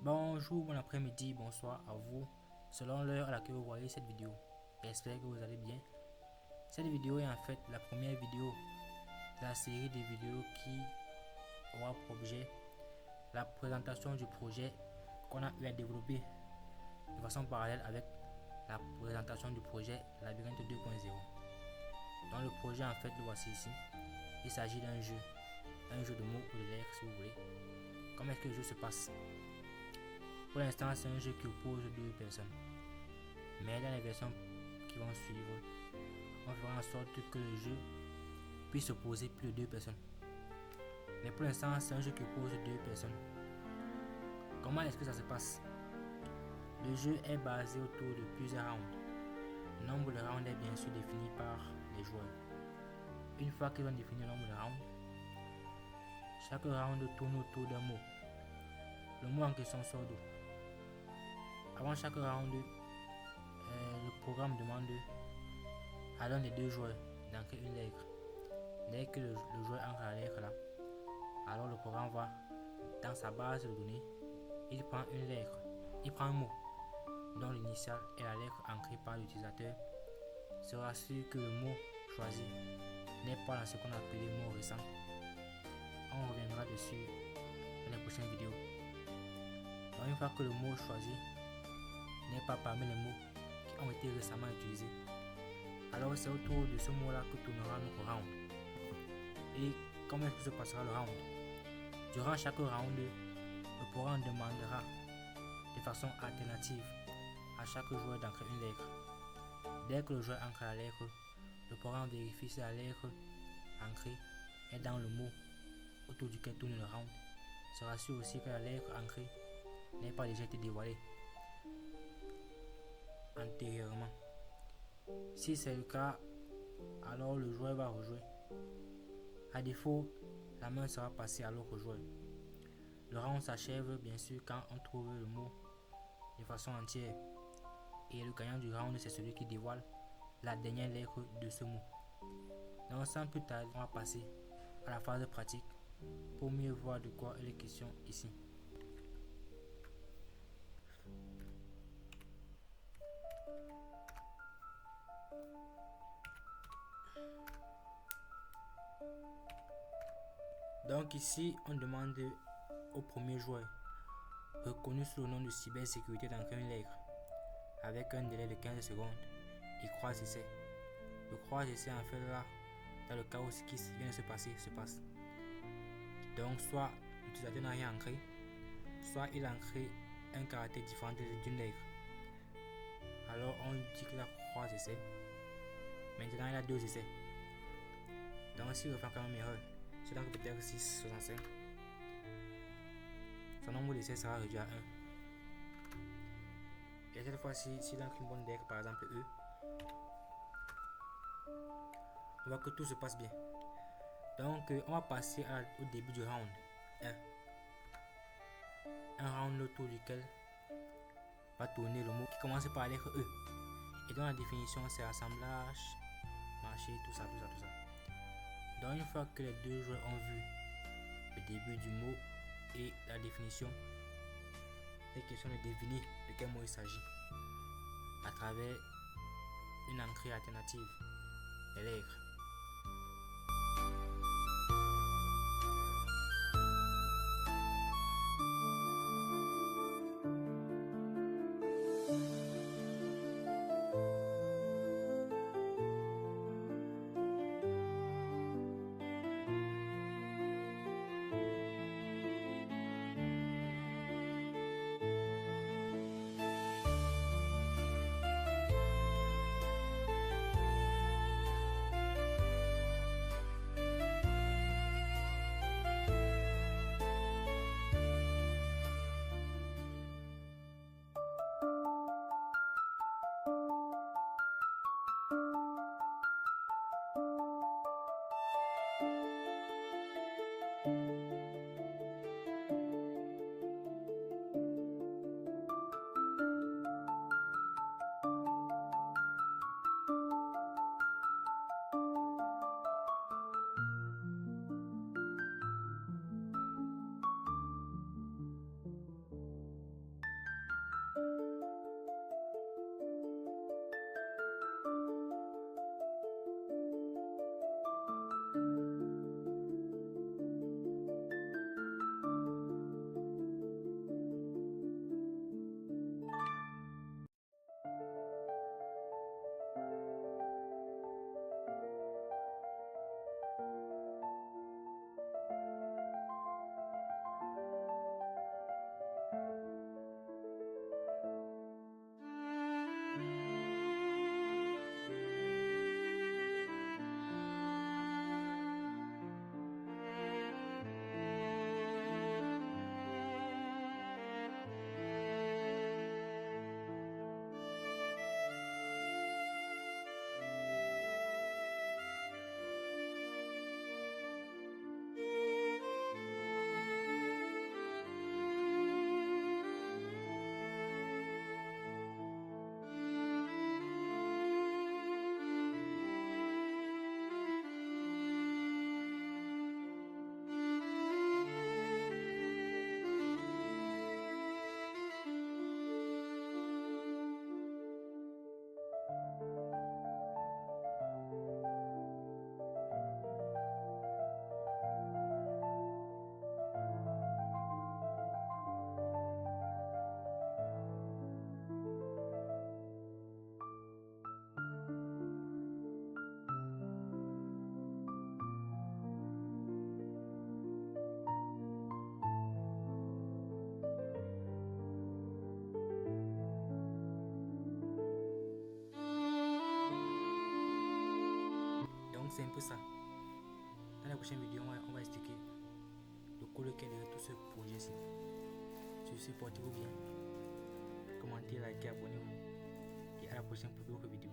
Bonjour, bon après-midi, bonsoir à vous, selon l'heure à laquelle vous voyez cette vidéo. J'espère que vous allez bien. Cette vidéo est en fait la première vidéo de la série de vidéos qui aura pour objet la présentation du projet qu'on a eu à développer de façon parallèle avec la présentation du projet Labyrinthe 2.0. Donc le projet en fait le voici ici. Il s'agit d'un jeu de mots ou de lettres si vous voulez. Comment est-ce que le jeu se passe? Pour l'instant, c'est un jeu qui oppose deux personnes. Mais dans les versions qui vont suivre, on fera en sorte que le jeu puisse opposer plus de deux personnes. Mais pour l'instant, c'est un jeu qui oppose deux personnes. Comment est-ce que ça se passe? Le jeu est basé autour de plusieurs rounds. Le nombre de rounds est bien sûr défini par les joueurs. Une fois qu'ils ont défini le nombre de rounds, chaque round tourne autour d'un mot. Le mot en question sort d'où? Avant chaque round, le programme demande à l'un des deux joueurs d'entrer une lettre. Dès que le joueur entre la lettre là, alors le programme va dans sa base de données, il prend une lettre, il prend un mot dont l'initiale est la lettre ancrée par l'utilisateur, sera sûr que le mot choisi n'est pas dans ce qu'on appelle mot récent. On reviendra dessus dans les prochaines vidéos. Donc une fois que le mot choisi n'est pas parmi les mots qui ont été récemment utilisés, alors c'est autour de ce mot là que tournera notre round. Et comment est-ce que se passera le round? Durant chaque round, le programme demandera de façon alternative à chaque joueur d'entrer une lettre. Dès que le joueur entre la lettre, le programme vérifie si la lettre ancrée est dans le mot autour duquel tourne le round. Se rassure aussi que la lettre ancrée n'est pas déjà été dévoilée antérieurement. Si c'est le cas, alors le joueur va rejouer. À défaut, la main sera passée à l'autre joueur. Le round s'achève bien sûr quand on trouve le mot de façon entière. Et le gagnant du round, c'est celui qui dévoile la dernière lettre de ce mot. Donc sans plus tarder, on va passer à la phase pratique pour mieux voir de quoi il est question ici. Donc ici, on demande au premier joueur, reconnu sous le nom de cybersécurité d'entrer une lettre, avec un délai de 15 secondes, il croise essai. Le croise essai en fait là, dans le cas où ce qui vient de se passer se passe. Donc soit l'utilisateur n'a rien ancré, soit il a ancré un caractère différent d'une lettre. Alors on dit qu'il a croise essai. Maintenant il a deux essais. Donc s'il refait quand même erreur, c'est donc peut-être 6,65. Son nombre d'essais sera réduit à 1. Et cette fois-ci, s'il a une bonne lettre, par exemple E, on voit que tout se passe bien. Donc on va passer au début du round 1. Un round autour duquel va tourner le mot qui commence par la lettre E. Et dans la définition, c'est assemblage, marché, tout ça. Donc une fois que les deux joueurs ont vu le début du mot et la définition, il est question de deviner de quel mot il s'agit à travers une entrée alternative des lettres. Donc c'est un peu ça. Dans la prochaine vidéo, on va expliquer le code qui est derrière tout ce projet-ci. Si vous supportez-vous bien, commentez, likez, abonnez-vous et à la prochaine pour d'autres vidéos.